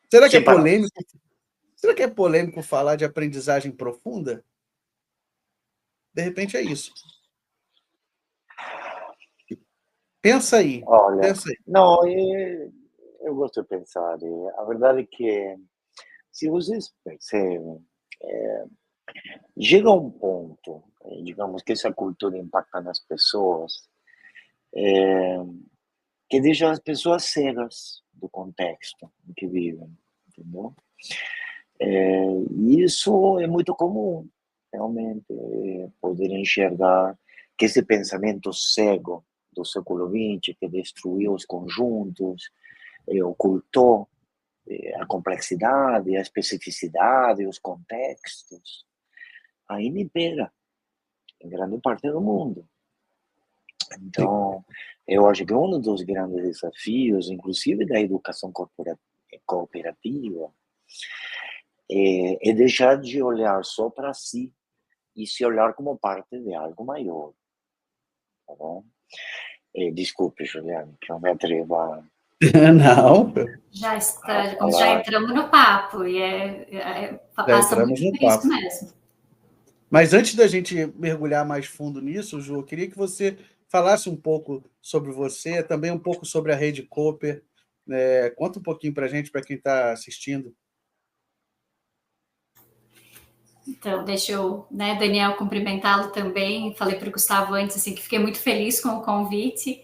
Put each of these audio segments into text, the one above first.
Será que é polêmico? Será que é polêmico falar de aprendizagem profunda? De repente é isso. Pensa aí, Olha, pensa aí. não, eu gosto de pensar. A verdade é que, se vocês percebem, chega um ponto, digamos, que essa cultura impacta nas pessoas, que deixa as pessoas cegas do contexto em que vivem, entendeu? E isso é muito comum, realmente, poder enxergar que esse pensamento cego do século XX, que destruiu os conjuntos, ocultou a complexidade, a especificidade, os contextos, ainda impera em grande parte do mundo. Então, eu acho que um dos grandes desafios, inclusive da educação cooperativa, é deixar de olhar só para si e se olhar como parte de algo maior, tá bom? Desculpe, Juliane, que eu me atrevo a Não, já falar. entramos no papo, e passa muito por isso mesmo. Mas antes da gente mergulhar mais fundo nisso, Ju, eu queria que você falasse um pouco sobre você, também um pouco sobre a Rede Cooper. Conta um pouquinho para a gente, para quem está assistindo. Então, deixa eu, Daniel, cumprimentá-lo também. Falei para o Gustavo antes, assim, que fiquei muito feliz com o convite,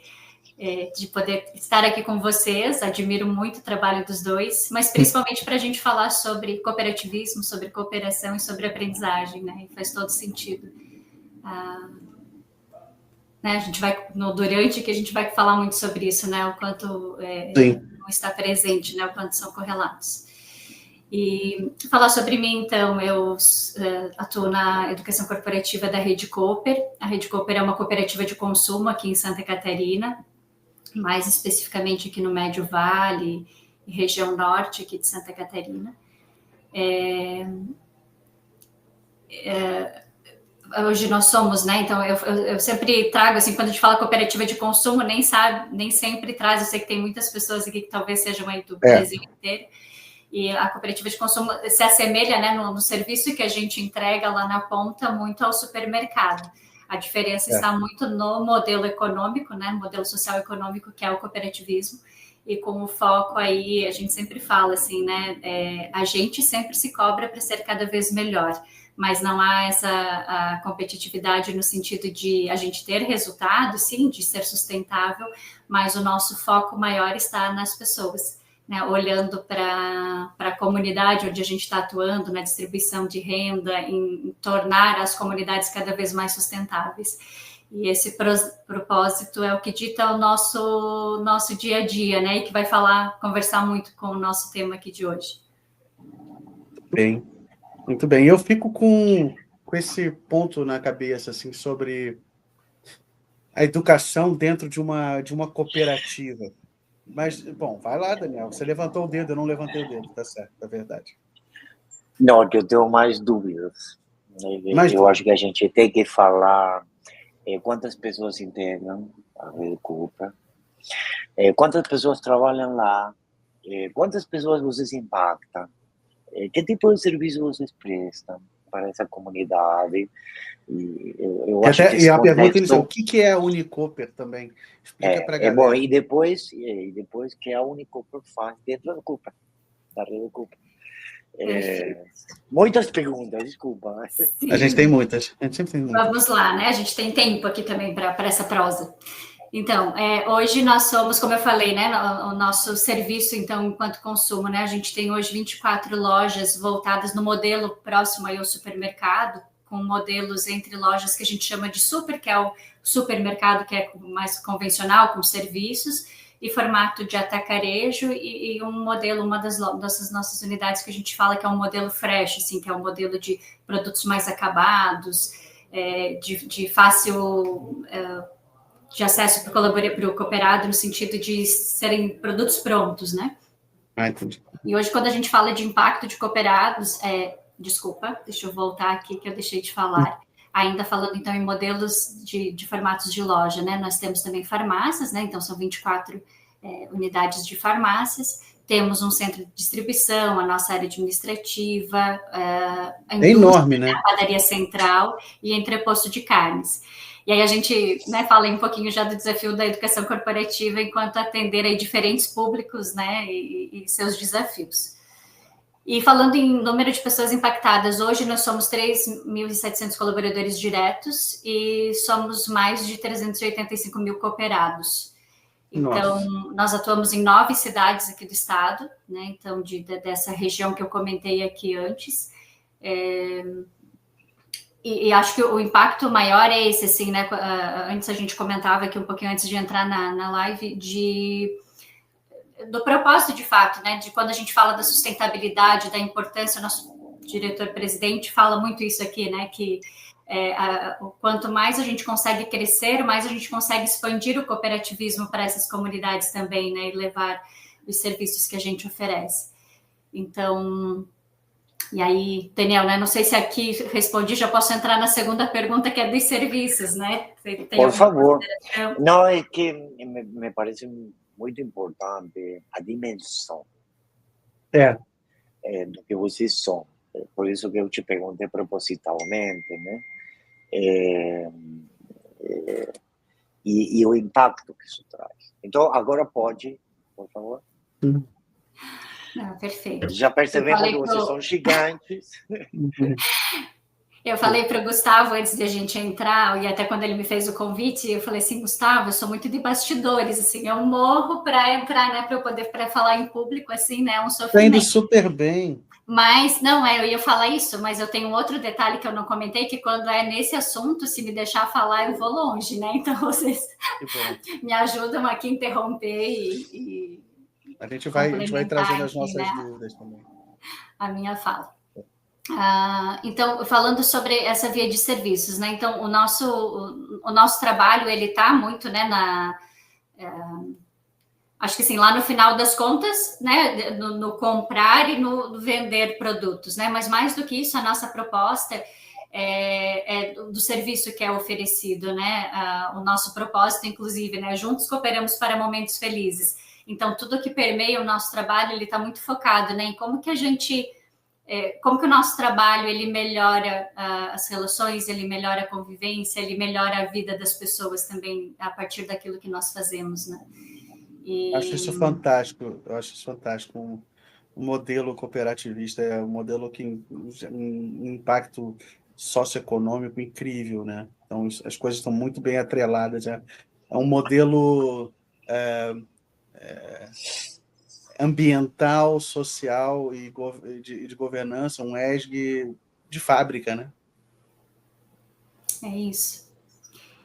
de poder estar aqui com vocês. Admiro muito o trabalho dos dois, mas principalmente para a gente falar sobre cooperativismo, sobre cooperação e sobre aprendizagem, né? E faz todo sentido. A gente vai, durante que a gente vai falar muito sobre isso, né? O quanto não está presente, né? O quanto são correlatos. E falar sobre mim, então, eu atuo na educação corporativa da Rede Cooper. A Rede Cooper é uma cooperativa de consumo aqui em Santa Catarina, mais especificamente aqui no Médio Vale e região norte aqui de Santa Catarina. Hoje nós somos, né? Então eu sempre trago, assim, quando a gente fala cooperativa de consumo, nem sempre traz. Eu sei que tem muitas pessoas aqui que talvez sejam aí do Brasil inteiro. E a cooperativa de consumo se assemelha, né, no serviço que a gente entrega lá na ponta muito ao supermercado. A diferença está muito no modelo econômico, né, no modelo social econômico, que é o cooperativismo. E com o foco aí, a gente sempre fala assim, né, a gente sempre se cobra para ser cada vez melhor, mas não há a competitividade no sentido de a gente ter resultado, sim, de ser sustentável, mas o nosso foco maior está nas pessoas. Né, olhando para a comunidade onde a gente está atuando, na distribuição de renda, em tornar as comunidades cada vez mais sustentáveis. E esse propósito é o que dita o nosso dia a dia, né, e que vai conversar muito com o nosso tema aqui de hoje. Bem, muito bem. Eu fico com esse ponto na cabeça, assim, sobre a educação dentro de uma cooperativa. Mas, bom, vai lá, Daniel. Você levantou o dedo, eu não levantei o dedo, tá certo, é verdade. Não, que eu tenho mais dúvidas. Eu acho que a gente tem que falar quantas pessoas integram a Rede Cooper, quantas pessoas trabalham lá, quantas pessoas vocês impactam, que tipo de serviço vocês prestam para essa comunidade. Eu acho que e a contexto... pergunta inicial, o que é a Unicooper também? Explica para a galera. Bom, e depois que a Unicooper faz dentro da Cooper, da Rede Cooper. Muitas perguntas, desculpa. Sim. A gente tem muitas. A gente sempre tem muitas. Vamos lá, né? A gente tem tempo aqui também para essa prosa. Então, hoje nós somos, como eu falei, né, o nosso serviço, então, enquanto consumo, né, a gente tem hoje 24 lojas voltadas no modelo próximo aí ao supermercado, com modelos entre lojas que a gente chama de super, que é o supermercado que é mais convencional, com serviços, e formato de atacarejo, e um modelo, uma dessas nossas unidades que a gente fala que é um modelo fresh, assim, que é um modelo de produtos mais acabados, de fácil... de acesso para o cooperado, no sentido de serem produtos prontos, né? Entendi. E hoje, quando a gente fala de impacto de cooperados, desculpa, deixa eu voltar aqui que eu deixei de falar. Ainda falando, então, em modelos de formatos de loja, né? Nós temos também farmácias, né? Então, são 24 unidades de farmácias. Temos um centro de distribuição, a nossa área administrativa, a indústria, enorme, né? A padaria central e entreposto de carnes. E aí a gente, né, fala um pouquinho já do desafio da educação corporativa enquanto atender aí diferentes públicos, né, e seus desafios. E falando em número de pessoas impactadas, hoje nós somos 3.700 colaboradores diretos e somos mais de 385 mil cooperados. Então, nós atuamos em 9 cidades aqui do estado, né? Então, dessa região que eu comentei aqui antes. E acho que o impacto maior é esse, assim, né? Antes a gente comentava aqui um pouquinho antes de entrar na live, do propósito de fato, né? De quando a gente fala da sustentabilidade, da importância, o nosso diretor-presidente fala muito isso aqui, né? Que quanto mais a gente consegue crescer, mais a gente consegue expandir o cooperativismo para essas comunidades também, né? E levar os serviços que a gente oferece. Então, e aí, Daniel, né? Não sei se aqui respondi, já posso entrar na segunda pergunta, que é dos serviços, né? Por favor. Não, é que me parece muito importante a dimensão do que vocês são. Por isso que eu te perguntei propositalmente, né? E o impacto que isso traz. Então, agora pode, por favor. Não, perfeito. Já percebemos que vocês são gigantes. Eu falei para o Gustavo antes de a gente entrar, e até quando ele me fez o convite, eu falei assim, Gustavo, eu sou muito de bastidores, assim, eu morro para entrar, né, para eu poder falar em público, assim, né, um sofrimento. Está indo super bem. Mas, não, eu ia falar isso, mas eu tenho um outro detalhe que eu não comentei, que quando é nesse assunto, se me deixar falar, eu vou longe, né, então vocês me ajudam aqui a interromper e a gente vai trazendo as nossas dúvidas também. A minha fala. Então, falando sobre essa via de serviços, né? Então, o nosso trabalho, ele está muito, né, acho que assim, lá no final das contas, né, no comprar e no vender produtos, né? Mas mais do que isso, a nossa proposta é do serviço que é oferecido, né? O nosso propósito, inclusive, né? Juntos cooperamos para momentos felizes. Então, tudo que permeia o nosso trabalho, ele está muito focado, né, em como que o nosso trabalho, ele melhora as relações, ele melhora a convivência, ele melhora a vida das pessoas também, a partir daquilo que nós fazemos, né. Acho isso fantástico, um modelo cooperativista, é um modelo que tem um impacto socioeconômico incrível, né? Então, as coisas estão muito bem atreladas, é um modelo ambiental, social e de governança, um ESG de fábrica, né? É isso.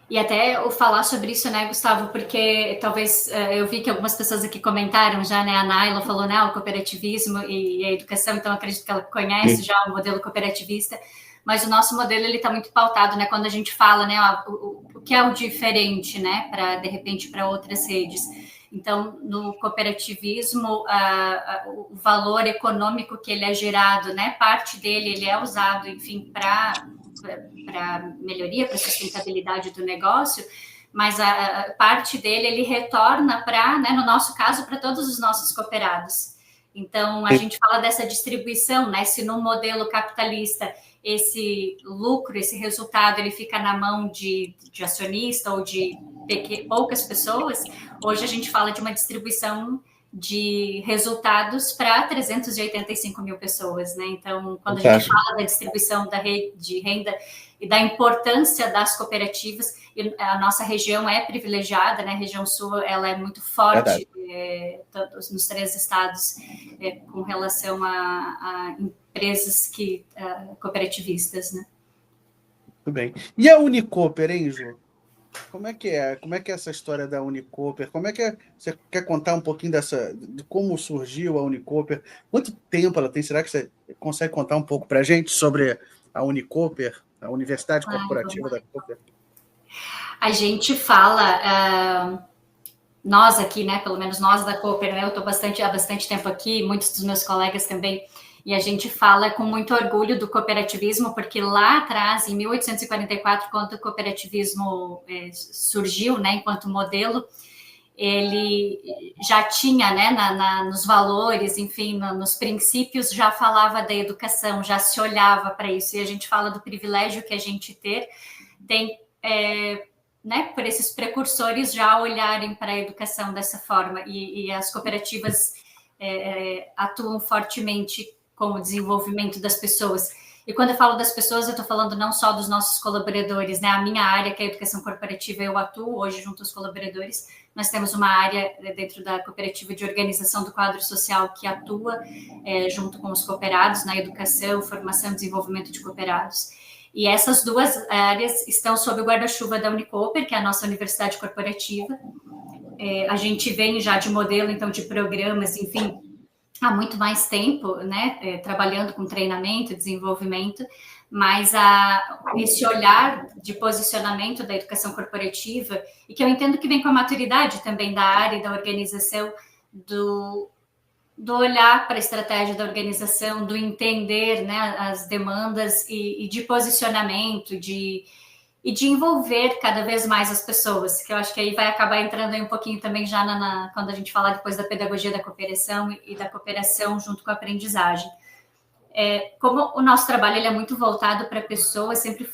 E até eu falar sobre isso, né, Gustavo, porque talvez eu vi que algumas pessoas aqui comentaram já, né, a Naila falou, né, o cooperativismo e a educação, então acredito que ela conhece já o modelo cooperativista, mas o nosso modelo, ele está muito pautado, né, quando a gente fala, né, o que é o diferente, né, para, de repente, para outras redes. Então, no cooperativismo, o valor econômico que ele é gerado, né, parte dele, ele é usado, enfim, para melhoria, para sustentabilidade do negócio, mas a parte dele, ele retorna para, né, no nosso caso, para todos os nossos cooperados. Então, a gente fala dessa distribuição, né, se no modelo capitalista esse lucro, esse resultado, ele fica na mão de acionista ou de poucas pessoas, hoje a gente fala de uma distribuição de resultados para 385 mil pessoas, né? Então, quando a gente fala da distribuição da rede de renda e da importância das cooperativas, a nossa região é privilegiada, né? A região sul, ela é muito forte nos 3 estados com relação a empresas cooperativistas, né? Muito bem. E a Unicooper, hein, Ju? Como é que é? Como é que é essa história da Unicooper? Como é que é? Você quer contar um pouquinho de como surgiu a Unicooper? Quanto tempo ela tem? Será que você consegue contar um pouco para a gente sobre a Unicooper, a Universidade Corporativa da Cooper? A gente fala, nós aqui, né? Pelo menos nós da Cooper, né? Eu estou há bastante tempo aqui, muitos dos meus colegas também. E a gente fala com muito orgulho do cooperativismo, porque lá atrás, em 1844, quando o cooperativismo surgiu, né, enquanto modelo, ele já tinha, né, nos valores, enfim, nos princípios, já falava da educação, já se olhava para isso. E a gente fala do privilégio que a gente tem, né, por esses precursores já olharem para a educação dessa forma. E as cooperativas atuam fortemente com o desenvolvimento das pessoas. E quando eu falo das pessoas, eu estou falando não só dos nossos colaboradores, né? A minha área, que é a educação corporativa, eu atuo hoje junto aos colaboradores. Nós temos uma área dentro da cooperativa de organização do quadro social que atua junto com os cooperados na educação, formação e desenvolvimento de cooperados. E essas duas áreas estão sob o guarda-chuva da Unicooper, que é a nossa universidade corporativa. A gente vem já de modelo, então, de programas, enfim, há muito mais tempo, né, trabalhando com treinamento, desenvolvimento, mas esse olhar de posicionamento da educação corporativa, e que eu entendo que vem com a maturidade também da área e da organização, do olhar para a estratégia da organização, do entender, né, as demandas e de posicionamento, e de envolver cada vez mais as pessoas, que eu acho que aí vai acabar entrando aí um pouquinho também já quando a gente falar depois da pedagogia da cooperação e da cooperação junto com a aprendizagem. Como o nosso trabalho ele é muito voltado para pessoas, sempre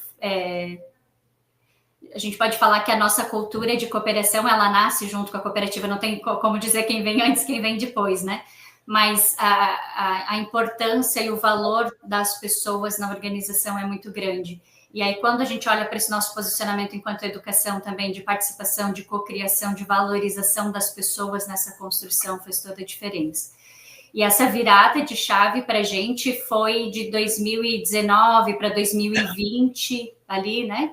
a gente pode falar que a nossa cultura de cooperação, ela nasce junto com a cooperativa, não tem como dizer quem vem antes, quem vem depois, né? Mas a importância e o valor das pessoas na organização é muito grande. E aí, quando a gente olha para esse nosso posicionamento enquanto educação também, de participação, de cocriação, de valorização das pessoas nessa construção, faz toda a diferença. E essa virada de chave para a gente foi de 2019 para 2020, ali, né?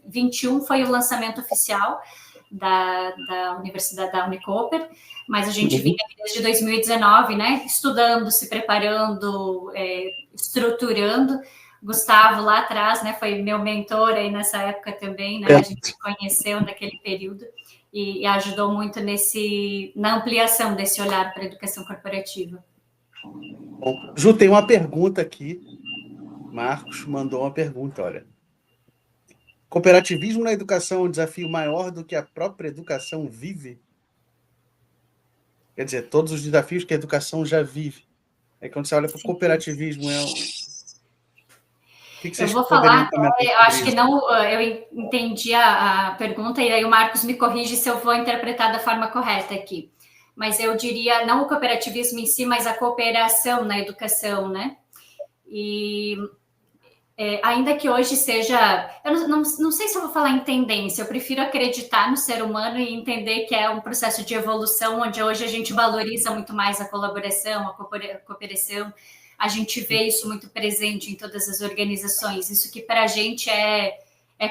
21 foi o lançamento oficial da Universidade da Unicooper, mas a gente vinha desde 2019, né? Estudando, se preparando, estruturando. Gustavo, lá atrás, né, foi meu mentor aí nessa época também, né, a gente se conheceu naquele período e ajudou muito na ampliação desse olhar para a educação corporativa. Bom, Ju, tem uma pergunta aqui, Marcos mandou uma pergunta, olha. Cooperativismo na educação é um desafio maior do que a própria educação vive? Quer dizer, todos os desafios que a educação já vive. Aí quando você olha para o cooperativismo, que eu vou falar, eu acho que não, eu entendi a pergunta, e aí o Marcos me corrige se eu vou interpretar da forma correta aqui. Mas eu diria, não o cooperativismo em si, mas a cooperação na educação, né? E ainda que hoje seja... Eu não sei se eu vou falar em tendência, eu prefiro acreditar no ser humano e entender que é um processo de evolução, onde hoje a gente valoriza muito mais a colaboração, a cooperação. A gente vê isso muito presente em todas as organizações. Isso que para a gente é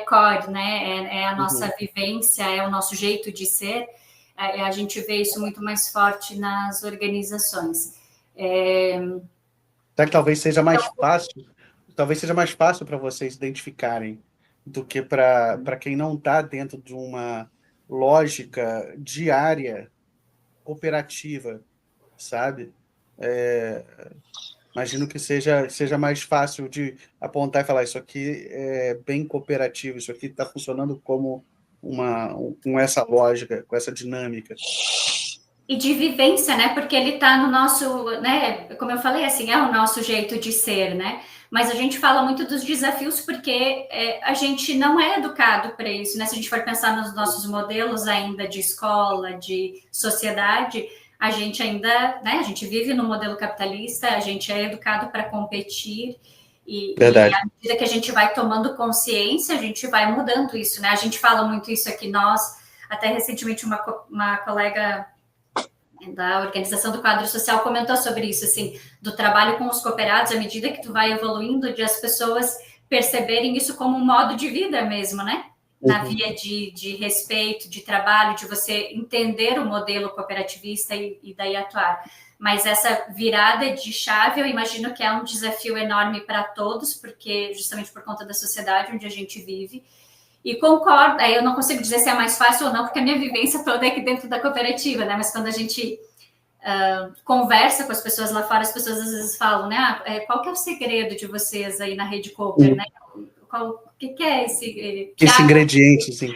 core, né? É a nossa vivência, é o nosso jeito de ser. A gente vê isso muito mais forte nas organizações. Será que talvez seja mais fácil? Talvez seja mais fácil para vocês identificarem do que para quem não está dentro de uma lógica diária cooperativa, sabe? Imagino que seja mais fácil de apontar e falar, isso aqui é bem cooperativo, isso aqui está funcionando como com essa lógica, com essa dinâmica. E de vivência, né? Porque ele está no nosso, né? Como eu falei, assim, é o nosso jeito de ser, né? Mas a gente fala muito dos desafios porque a gente não é educado para isso, né? Se a gente for pensar nos nossos modelos ainda de escola, de sociedade, a gente ainda, né? A gente vive no modelo capitalista, a gente é educado para competir e à medida que a gente vai tomando consciência, a gente vai mudando isso, né? A gente fala muito isso aqui, até recentemente uma colega da organização do quadro social comentou sobre isso, assim, do trabalho com os cooperados, à medida que tu vai evoluindo, de as pessoas perceberem isso como um modo de vida mesmo, né? Na via de respeito, de trabalho, de você entender o modelo cooperativista e daí atuar. Mas essa virada de chave, eu imagino que é um desafio enorme para todos, porque justamente por conta da sociedade onde a gente vive. E concordo, eu não consigo dizer se é mais fácil ou não, porque a minha vivência toda é aqui dentro da cooperativa, né? Mas quando a gente conversa com as pessoas lá fora, as pessoas às vezes falam, né? Qual que é o segredo de vocês aí na Rede Cooper, né? O que é esse ingrediente, sim.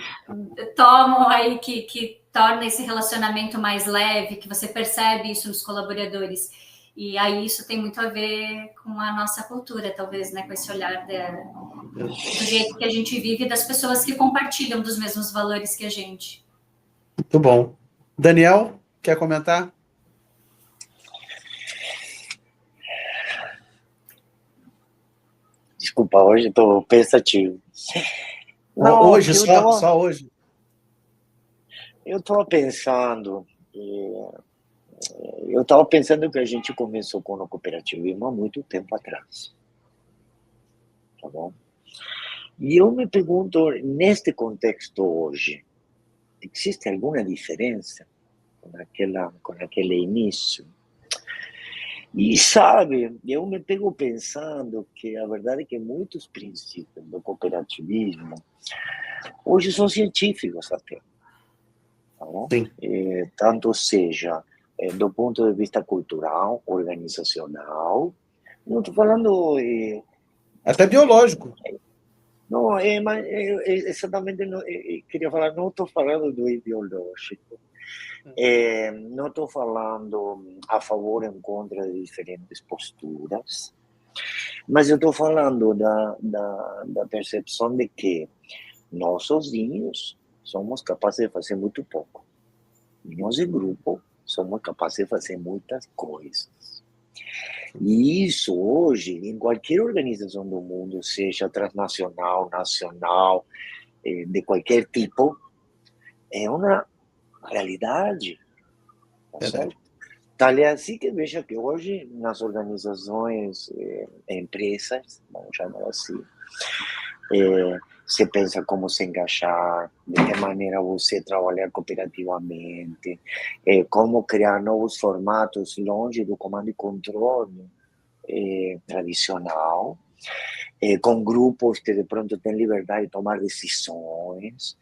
Tomam aí que torna esse relacionamento mais leve, que você percebe isso nos colaboradores. E aí isso tem muito a ver com a nossa cultura, talvez, né? Com esse olhar do jeito que a gente vive e das pessoas que compartilham dos mesmos valores que a gente. Muito bom. Daniel, quer comentar? Desculpa, hoje estou pensativo. Não, hoje, só hoje. Eu estava pensando, que a gente começou com o cooperativismo há muito tempo atrás, tá bom? E eu me pergunto, neste contexto hoje, existe alguma diferença com aquele início? E, sabe, eu me pego pensando que a verdade é que muitos princípios do cooperativismo hoje são científicos até. Tá bom? Tanto seja do ponto de vista cultural, organizacional, não estou falando... até biológico. Não, exatamente, queria falar, não estou falando do ideológico. Não estou falando a favor ou em contra de diferentes posturas, mas eu estou falando da percepção de que nós sozinhos somos capazes de fazer muito pouco. Nós, em grupo, somos capazes de fazer muitas coisas. E isso hoje, em qualquer organização do mundo, seja transnacional, nacional, de qualquer tipo, é uma realidade. Tá certo? Tal é assim que veja que hoje, nas organizações, empresas, vamos chamar assim, você pensa como se engajar, de que maneira você trabalhar cooperativamente, como criar novos formatos longe do comando e controle tradicional, com grupos que de pronto têm liberdade de tomar decisões,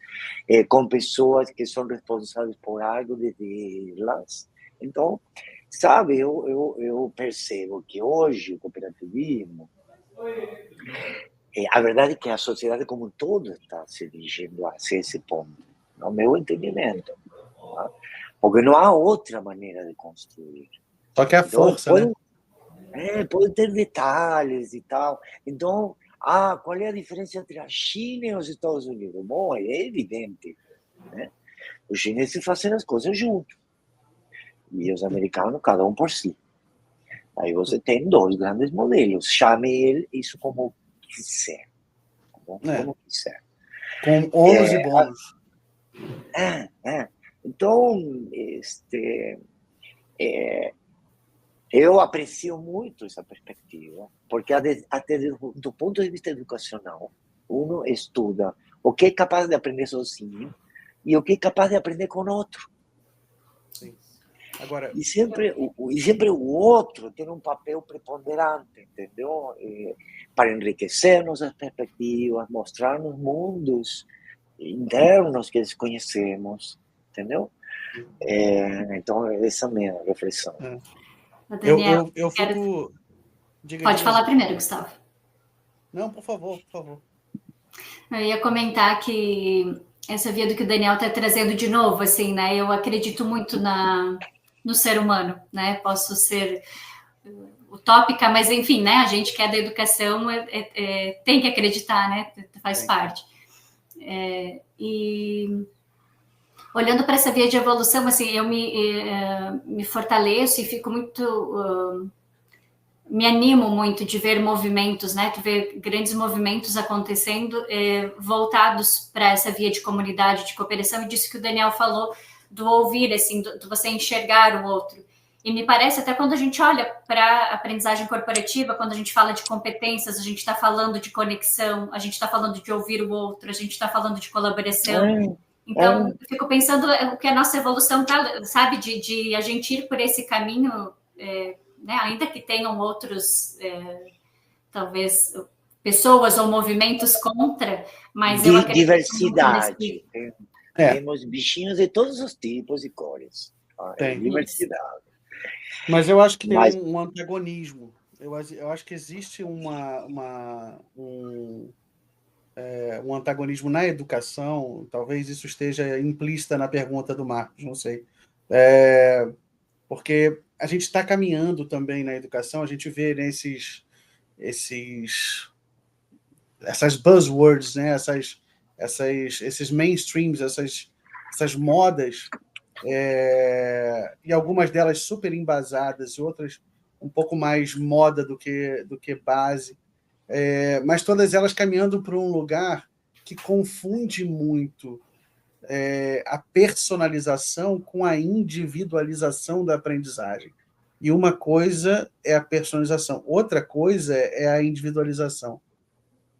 com pessoas que são responsáveis por algo de elas. Então, sabe, eu percebo que hoje o cooperativismo, a verdade é que a sociedade como um todo está se dirigindo a esse ponto, no meu entendimento. Tá? Porque não há outra maneira de construir. Só que a força, né? Pode ter detalhes e tal. Então, qual é a diferença entre a China e os Estados Unidos? Bom, é evidente, né? Os chineses fazem as coisas juntos. E os americanos, cada um por si. Aí você tem dois grandes modelos. Chame isso como quiser. Tá bom? Como quiser. Com ônus e bônus. Então, eu aprecio muito essa perspectiva, porque até do ponto de vista educacional, uno estuda o que é capaz de aprender sozinho e o que é capaz de aprender com outro. Sim. Agora, e sempre o outro tem um papel preponderante, entendeu? Para enriquecer nossas perspectivas, mostrar-nos mundos internos que desconhecemos, entendeu? Então, essa é a minha reflexão. Daniel, eu fico... Pode falar primeiro, Gustavo. Não, por favor. Eu ia comentar que essa via do que o Daniel está trazendo de novo, assim, né? Eu acredito muito no ser humano, né? Posso ser utópica, mas enfim, né? A gente que é da educação tem que acreditar, né? Faz parte. E olhando para essa via de evolução, assim, eu me fortaleço e fico muito... me animo muito de ver movimentos, né? De ver grandes movimentos acontecendo voltados para essa via de comunidade, de cooperação, e disso que o Daniel falou, do ouvir, assim, do você enxergar o outro. E me parece, até quando a gente olha para a aprendizagem corporativa, quando a gente fala de competências, a gente está falando de conexão, a gente está falando de ouvir o outro, a gente está falando de colaboração. Então, eu fico pensando o que a nossa evolução tá, sabe, de a gente ir por esse caminho, né, ainda que tenham outros, talvez, pessoas ou movimentos contra, mas eu acredito... Diversidade. Temos bichinhos de todos os tipos e cores. Tem. Diversidade. Mas eu acho que tem um antagonismo. Eu acho que existe um antagonismo na educação, talvez isso esteja implícita na pergunta do Marcos, não sei. Porque a gente está caminhando também na educação, a gente vê essas buzzwords, né? Esses mainstreams, essas modas, e algumas delas super embasadas, e outras um pouco mais moda do que base, mas todas elas caminhando para um lugar que confunde muito a personalização com a individualização da aprendizagem. E uma coisa é a personalização, outra coisa é a individualização.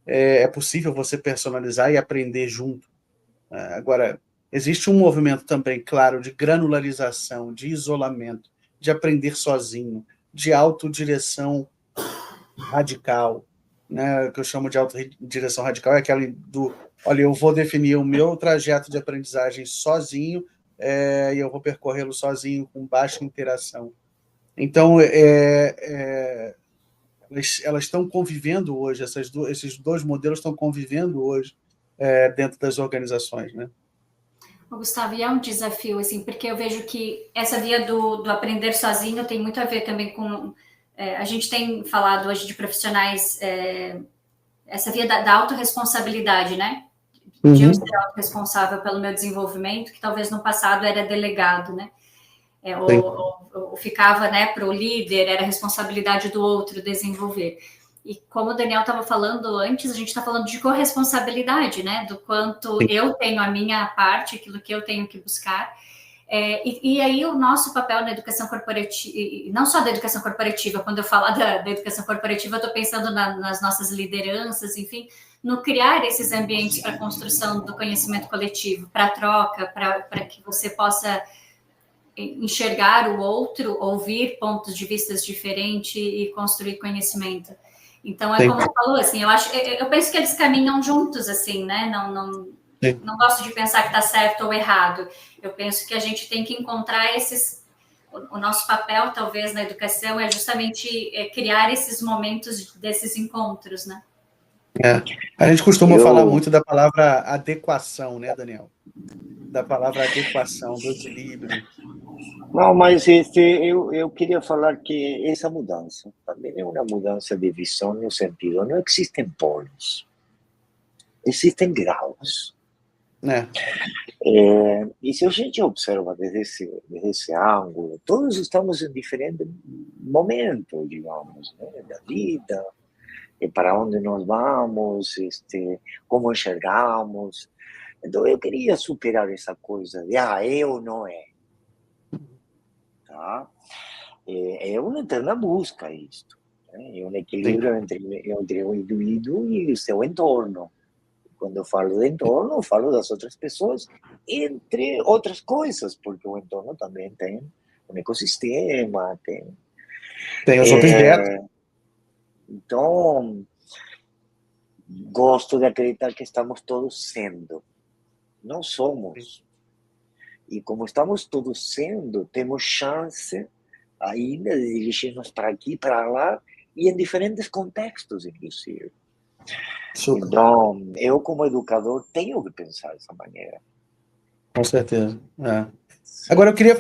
É possível você personalizar e aprender junto. Agora, existe um movimento também, claro, de granularização, de isolamento, de aprender sozinho, de autodireção radical, né? O que eu chamo de autodireção radical é aquela do, olha, eu vou definir o meu trajeto de aprendizagem sozinho, e eu vou percorrê-lo sozinho, com baixa interação. Então, elas estão convivendo hoje, esses dois modelos estão convivendo hoje dentro das organizações, né? Gustavo, e é um desafio, assim, porque eu vejo que essa via do aprender sozinho tem muito a ver também com... a gente tem falado hoje de profissionais, essa via da autorresponsabilidade, né? De eu ser autorresponsável pelo meu desenvolvimento, que talvez no passado era delegado, né? Ou ficava, né, para o líder, era responsabilidade do outro desenvolver. E como o Daniel estava falando antes, a gente está falando de corresponsabilidade, né? Do quanto eu tenho a minha parte, aquilo que eu tenho que buscar. E aí o nosso papel na educação corporativa, não só da educação corporativa, quando eu falo da educação corporativa, eu estou pensando nas nossas lideranças, enfim, no criar esses ambientes para a construção do conhecimento coletivo, para a troca, para que você possa enxergar o outro, ouvir pontos de vista diferentes e construir conhecimento. Então, como você falou, assim, eu penso que eles caminham juntos, assim, né? Não gosto de pensar que está certo ou errado. Eu penso que a gente tem que encontrar o nosso papel, talvez, na educação é justamente criar esses momentos desses encontros, né? A gente costuma falar muito da palavra adequação, né, Daniel? Da palavra adequação, do equilíbrio. Não, mas eu queria falar que essa mudança também é uma mudança de visão no sentido, não existem polos, existem graus. E se a gente observa desde esse ângulo, todos estamos em diferentes momentos, digamos, né, da vida, e para onde nós vamos, como enxergamos. Então, eu queria superar essa coisa de eu não é. Tá? É uma eterna busca isto. Né? É um equilíbrio entre o indivíduo e o seu entorno. Quando eu falo de entorno, eu falo das outras pessoas, entre outras coisas, porque o entorno também tem um ecossistema, tem os objetos. Então, gosto de acreditar que estamos todos sendo, não somos. E como estamos todos sendo, temos chance ainda de dirigir-nos para aqui, para lá, e em diferentes contextos, inclusive. Super. Então, eu como educador tenho que pensar dessa maneira. Com certeza. Agora, eu queria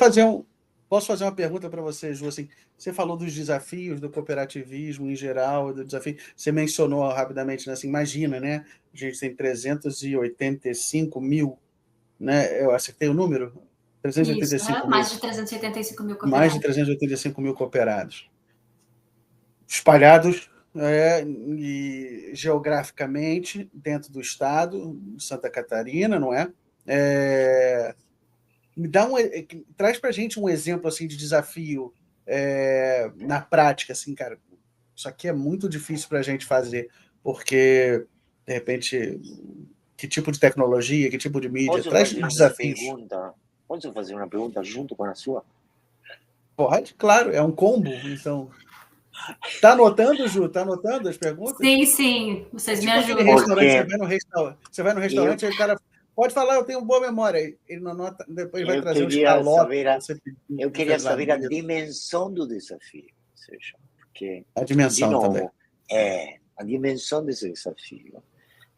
posso fazer uma pergunta para você, Ju? Assim, você falou dos desafios do cooperativismo em geral, do desafio. Você mencionou rapidamente, né? Assim, imagina, né? A gente tem 385 mil, né? Eu acertei o número? 385 mil. Mais de 385 mil cooperados. Mais de 385 mil cooperados. Espalhados e geograficamente dentro do estado de Santa Catarina, não é? Traz para a gente um exemplo assim de desafio na prática, assim, cara. Isso aqui é muito difícil para a gente fazer, porque de repente, que tipo de tecnologia, que tipo de mídia, traz desafios. Posso fazer uma pergunta junto com a sua? Pode, claro, é um combo, então. Tá anotando, Ju? Tá anotando as perguntas? Sim, vocês me ajudam. Você vai no restaurante, aí o cara pode falar, eu tenho boa memória. Ele não anota, depois vai trazer uns calotes. Eu queria saber a dimensão do desafio. Ou seja, porque, a dimensão de novo, também. A dimensão desse desafio.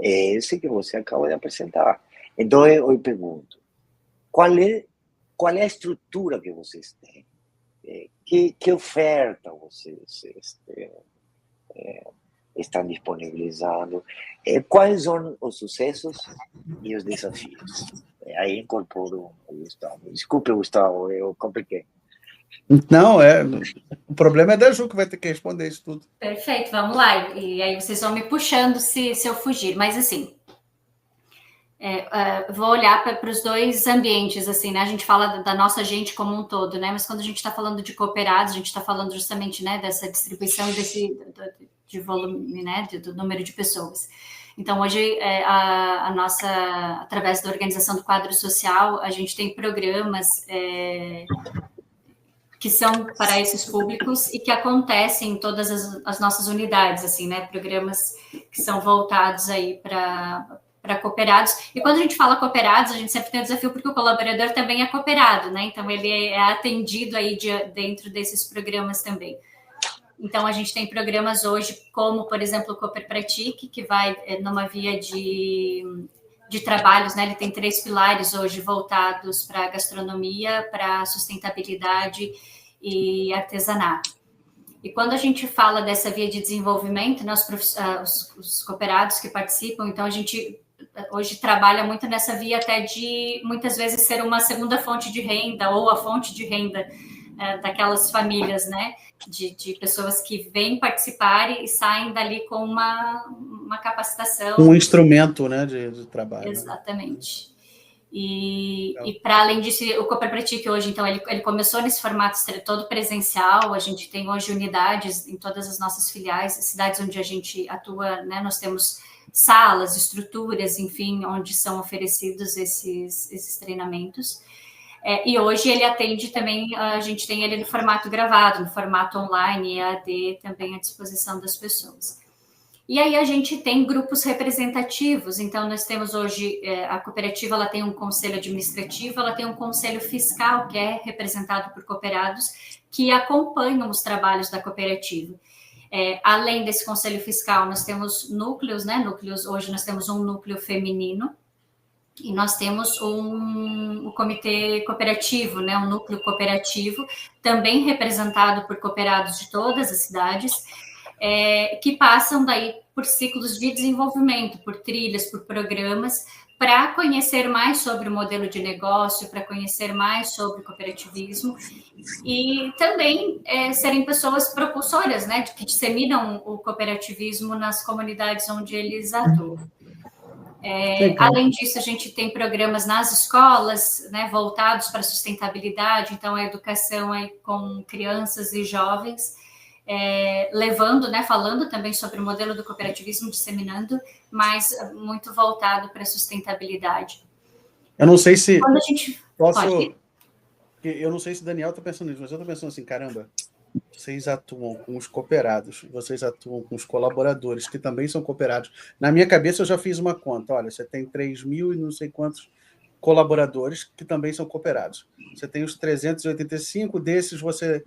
é esse que você acaba de apresentar. Então, eu pergunto, qual é a estrutura que vocês têm? Que oferta vocês estão disponibilizando? Quais são os sucessos e os desafios? Aí incorporo o Gustavo. Desculpe, Gustavo, eu compliquei. Não, o problema é da Ju, que vai ter que responder isso tudo. Perfeito, vamos lá. E aí vocês vão me puxando se eu fugir. Mas, assim, vou olhar para os dois ambientes, assim, né? A gente fala da nossa gente como um todo, né? Mas quando a gente está falando de cooperados, a gente está falando justamente, né, dessa distribuição de volume, né, do número de pessoas. Então, hoje, a nossa, através da organização do quadro social, a gente tem programas que são para esses públicos e que acontecem em todas as nossas unidades, assim, né? Programas que são voltados aí para cooperados. E quando a gente fala cooperados, a gente sempre tem um desafio porque o colaborador também é cooperado, né? Então, ele é atendido aí dentro desses programas também. Então, a gente tem programas hoje como, por exemplo, o Cooper Pratique, que vai numa via de trabalhos, né? Ele tem 3 pilares hoje voltados para a gastronomia, para a sustentabilidade e artesanato. E quando a gente fala dessa via de desenvolvimento, né, os cooperados que participam, então a gente hoje trabalha muito nessa via até de, muitas vezes, ser uma segunda fonte de renda ou a fonte de renda daquelas famílias, né, de pessoas que vêm participar e saem dali com uma capacitação. Um instrumento, né, de trabalho. Exatamente. Né? E para além disso, o Cooper Pratique hoje, então, ele começou nesse formato todo presencial. A gente tem hoje unidades em todas as nossas filiais, cidades onde a gente atua, né? Nós temos salas, estruturas, enfim, onde são oferecidos esses treinamentos. E hoje ele atende também, a gente tem ele no formato gravado, no formato online, EAD, também à disposição das pessoas. E aí a gente tem grupos representativos, então nós temos hoje, a cooperativa ela tem um conselho administrativo, ela tem um conselho fiscal, que é representado por cooperados, que acompanham os trabalhos da cooperativa. Além desse conselho fiscal, nós temos núcleos, né? Hoje nós temos um núcleo feminino, e nós temos um comitê cooperativo, né? Um núcleo cooperativo, também representado por cooperados de todas as cidades, que passam daí por ciclos de desenvolvimento, por trilhas, por programas, para conhecer mais sobre o modelo de negócio, para conhecer mais sobre o cooperativismo e também serem pessoas propulsoras, né, que disseminam o cooperativismo nas comunidades onde eles atuam. Além disso, a gente tem programas nas escolas, né, voltados para a sustentabilidade, então a educação aí com crianças e jovens, levando, né, falando também sobre o modelo do cooperativismo, disseminando, mas muito voltado para a sustentabilidade. Eu não sei se quando a gente posso... Eu não sei se o Daniel está pensando nisso, mas eu estou pensando assim, caramba, vocês atuam com os cooperados, vocês atuam com os colaboradores, que também são cooperados. Na minha cabeça, eu já fiz uma conta. Olha, você tem 3.000 e não sei quantos colaboradores que também são cooperados. Você tem os 385 desses, você,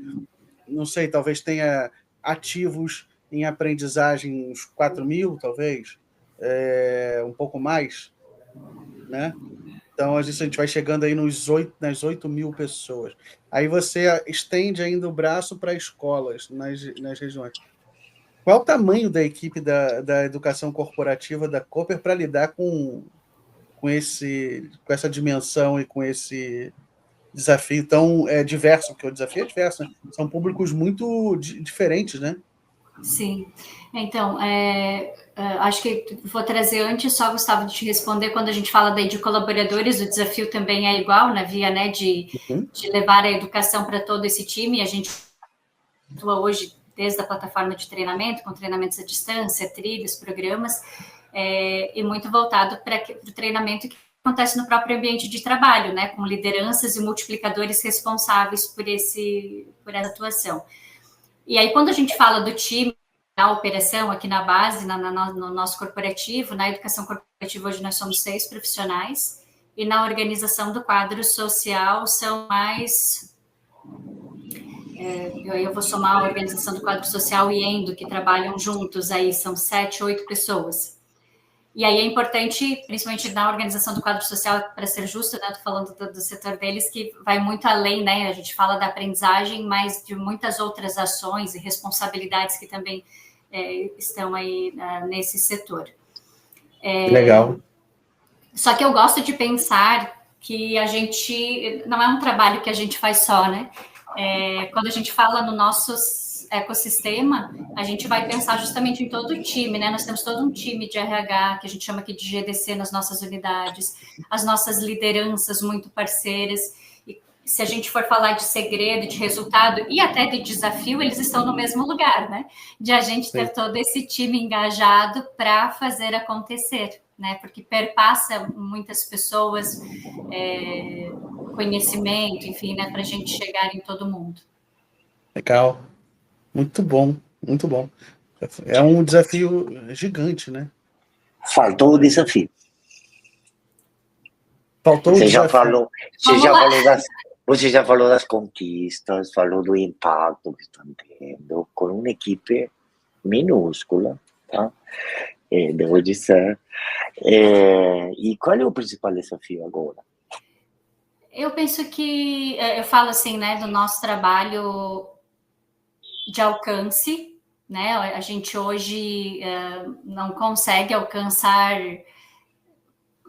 não sei, talvez tenha ativos em aprendizagem uns 4.000, talvez, um pouco mais, né? Então, a gente vai chegando aí nas 8.000 pessoas. Aí você estende ainda o braço para escolas nas regiões. Qual é o tamanho da equipe da educação corporativa da Cooper para lidar com essa dimensão e com esse desafio tão diverso? Porque o desafio é diverso, né? São públicos muito diferentes, né? Sim. Então, acho que vou trazer antes só, Gustavo, de te responder, quando a gente fala daí de colaboradores, o desafio também é igual, na via, né, de levar a educação para todo esse time. A gente atua hoje desde a plataforma de treinamento, com treinamentos à distância, trilhos, programas, e muito voltado para o treinamento que acontece no próprio ambiente de trabalho, né, com lideranças e multiplicadores responsáveis por essa atuação. E aí, quando a gente fala do time, na operação, aqui na base, no nosso corporativo, na educação corporativa, hoje nós somos 6 profissionais, e na organização do quadro social são mais... eu vou somar a organização do quadro social e ENDO, que trabalham juntos, aí são 7, 8 pessoas. E aí é importante, principalmente na organização do quadro social, para ser justo, né, estou falando do setor deles, que vai muito além, né, a gente fala da aprendizagem, mas de muitas outras ações e responsabilidades que também estão aí nesse setor. Legal. Só que eu gosto de pensar que a gente, não é um trabalho que a gente faz só, né? Quando a gente fala no nosso ecossistema, a gente vai pensar justamente em todo o time, né? Nós temos todo um time de RH, que a gente chama aqui de GDC nas nossas unidades, as nossas lideranças muito parceiras. E se a gente for falar de segredo, de resultado e até de desafio, eles estão no mesmo lugar, né? De a gente ter todo esse time engajado para fazer acontecer, né? Porque perpassa muitas pessoas, conhecimento, enfim, né? Para a gente chegar em todo mundo. Legal. Muito bom, muito bom. É um desafio gigante, né? Faltou o desafio. Faltou o desafio. Você já falou das conquistas, falou do impacto que estão tendo, com uma equipe minúscula, tá? Devo dizer. E qual é o principal desafio agora? Eu penso que, eu falo assim, né, do nosso trabalho de alcance, né? A gente hoje não consegue alcançar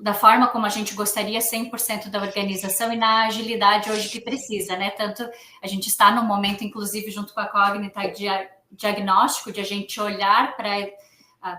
da forma como a gente gostaria 100% da organização e na agilidade hoje que precisa, né? Tanto a gente está no momento, inclusive, junto com a Cognita, de diagnóstico, de a gente olhar para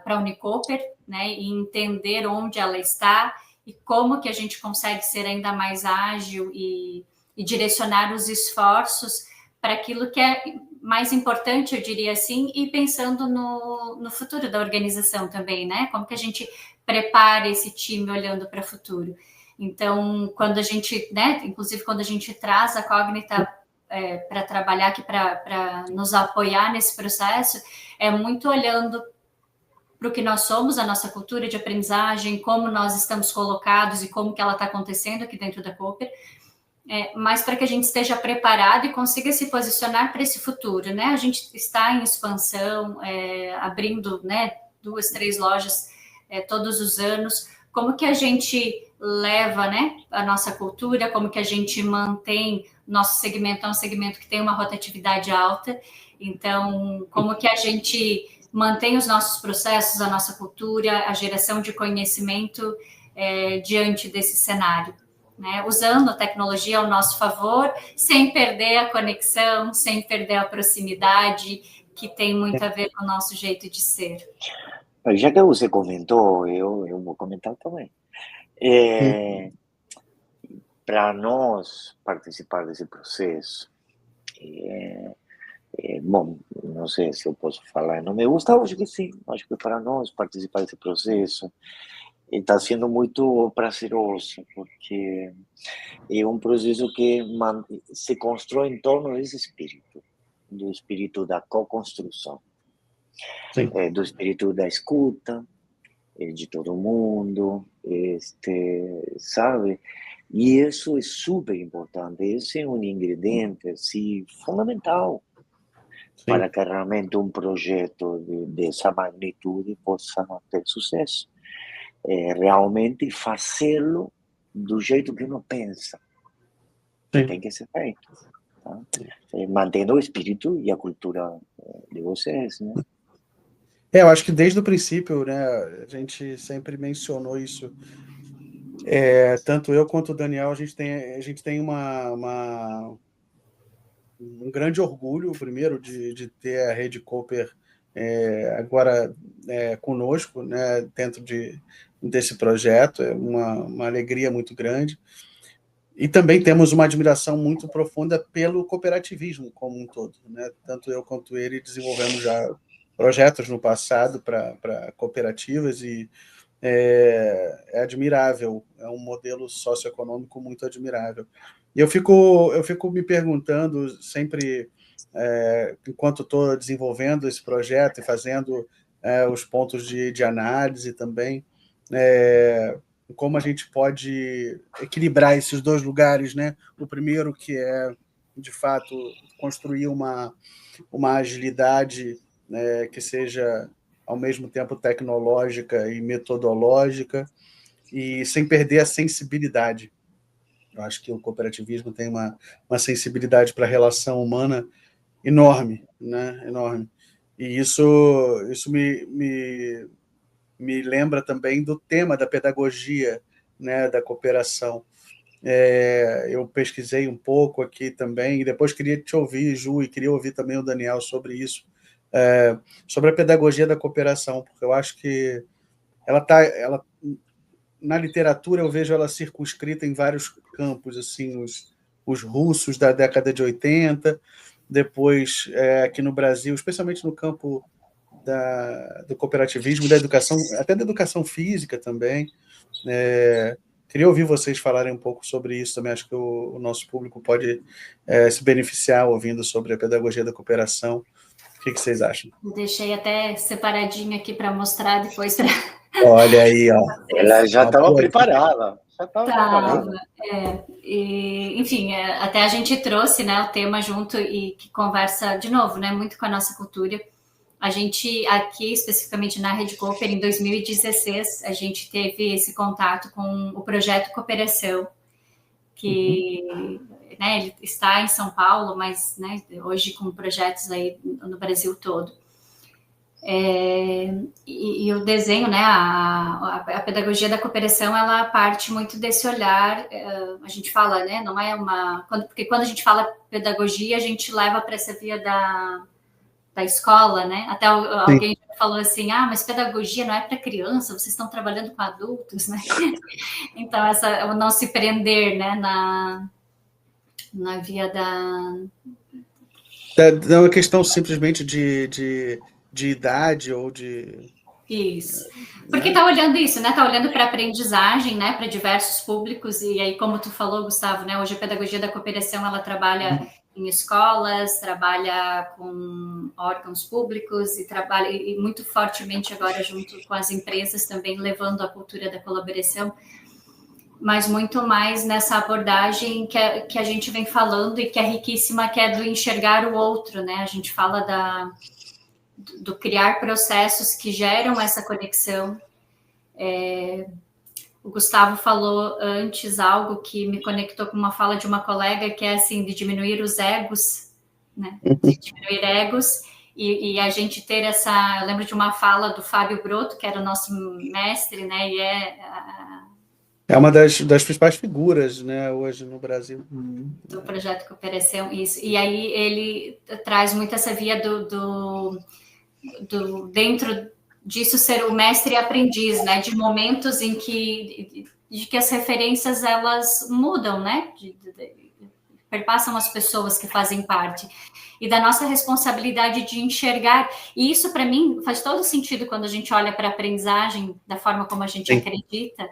a Unicoper, né, e entender onde ela está e como que a gente consegue ser ainda mais ágil e direcionar os esforços para aquilo que é mais importante, eu diria assim, e pensando no futuro da organização também, né? Como que a gente prepara esse time olhando para o futuro. Então, quando a gente, né, inclusive quando a gente traz a Cognita para trabalhar aqui, para nos apoiar nesse processo, é muito olhando para o que nós somos, a nossa cultura de aprendizagem, como nós estamos colocados e como que ela está acontecendo aqui dentro da Cooper, mas para que a gente esteja preparado e consiga se posicionar para esse futuro, né? A gente está em expansão, abrindo, né, 2, 3 lojas todos os anos. Como que a gente leva, né, a nossa cultura, como que a gente mantém nosso segmento, é um segmento que tem uma rotatividade alta, então como que a gente mantém os nossos processos, a nossa cultura, a geração de conhecimento diante desse cenário, né? Usando a tecnologia ao nosso favor, sem perder a conexão, sem perder a proximidade, que tem muito a ver com o nosso jeito de ser. Já que você comentou, eu vou comentar também. Para nós participar desse processo, bom, não sei se eu posso falar em nome de Gustavo, acho que sim, acho que para nós participar desse processo está sendo muito prazeroso, porque é um processo que se constrói em torno desse espírito, do espírito da co-construção, do espírito da escuta, de todo mundo, sabe? E isso é super importante, esse é um ingrediente assim, fundamental para que realmente um projeto dessa magnitude possa ter sucesso. Realmente fazê-lo do jeito que uno pensa que tem que ser feito, tá? Mantendo o espírito e a cultura de vocês, né? Eu acho que desde o princípio, né, a gente sempre mencionou isso. Tanto eu quanto o Daniel, a gente tem um grande orgulho, primeiro, de ter a Rede Cooper agora conosco, né, dentro desse projeto. É uma alegria muito grande. E também temos uma admiração muito profunda pelo cooperativismo como um todo, né? Tanto eu quanto ele desenvolvemos já projetos no passado para cooperativas e é admirável, é um modelo socioeconômico muito admirável. E eu fico me perguntando sempre, enquanto estou desenvolvendo esse projeto e fazendo os pontos de análise também, como a gente pode equilibrar esses dois lugares, né? O primeiro, que é, de fato, construir uma agilidade que seja ao mesmo tempo tecnológica e metodológica, e sem perder a sensibilidade. Eu acho que o cooperativismo tem uma sensibilidade para a relação humana enorme, né? Enorme. E isso me lembra também do tema da pedagogia, né, da cooperação. Eu pesquisei um pouco aqui também, e depois queria te ouvir, Ju, e queria ouvir também o Daniel sobre isso, sobre a pedagogia da cooperação, porque eu acho que ela na literatura eu vejo ela circunscrita em vários campos, assim, os russos da década de 80, depois aqui no Brasil, especialmente no campo do cooperativismo, da educação, até da educação física também. Queria ouvir vocês falarem um pouco sobre isso também. Acho que o nosso público pode se beneficiar ouvindo sobre a pedagogia da cooperação. O que vocês acham? Deixei até separadinho aqui para mostrar depois. Olha aí, ó. Ela já estava preparada. Enfim, até a gente trouxe, né, o tema junto e que conversa, de novo, né, muito com a nossa cultura. A gente, aqui, especificamente na Rede Cooper, em 2016, a gente teve esse contato com o projeto Cooperação, que né, ele está em São Paulo, mas né, hoje com projetos aí no Brasil todo. E o desenho, né, a pedagogia da cooperação, ela parte muito desse olhar, a gente fala, né, não é porque quando a gente fala pedagogia, a gente leva para essa via da escola, né, até alguém falou assim, mas pedagogia não é para criança, vocês estão trabalhando com adultos, né, então o não se prender, né, na via da uma questão simplesmente de idade ou de... Isso. Porque está olhando isso, né? Está olhando para a aprendizagem, né? Para diversos públicos. E aí, como tu falou, Gustavo, né? Hoje a pedagogia da cooperação, ela trabalha em escolas, trabalha com órgãos públicos e trabalha e muito fortemente agora junto com as empresas também, levando a cultura da colaboração, mas muito mais nessa abordagem que a gente vem falando e que é riquíssima, que é do enxergar o outro, né? A gente fala do criar processos que geram essa conexão. O Gustavo falou antes algo que me conectou com uma fala de uma colega, que é assim, de diminuir os egos, né? De diminuir egos, e a gente ter eu lembro de uma fala do Fábio Broto, que era o nosso mestre, né? E é uma das principais figuras, né, hoje no Brasil. Do projeto Cooperação, isso. E aí ele traz muito essa via do dentro disso ser o mestre e aprendiz, né? De momentos em que as referências elas mudam, né? Perpassam as pessoas que fazem parte. E da nossa responsabilidade de enxergar. E isso, para mim, faz todo sentido quando a gente olha para a aprendizagem da forma como a gente acredita,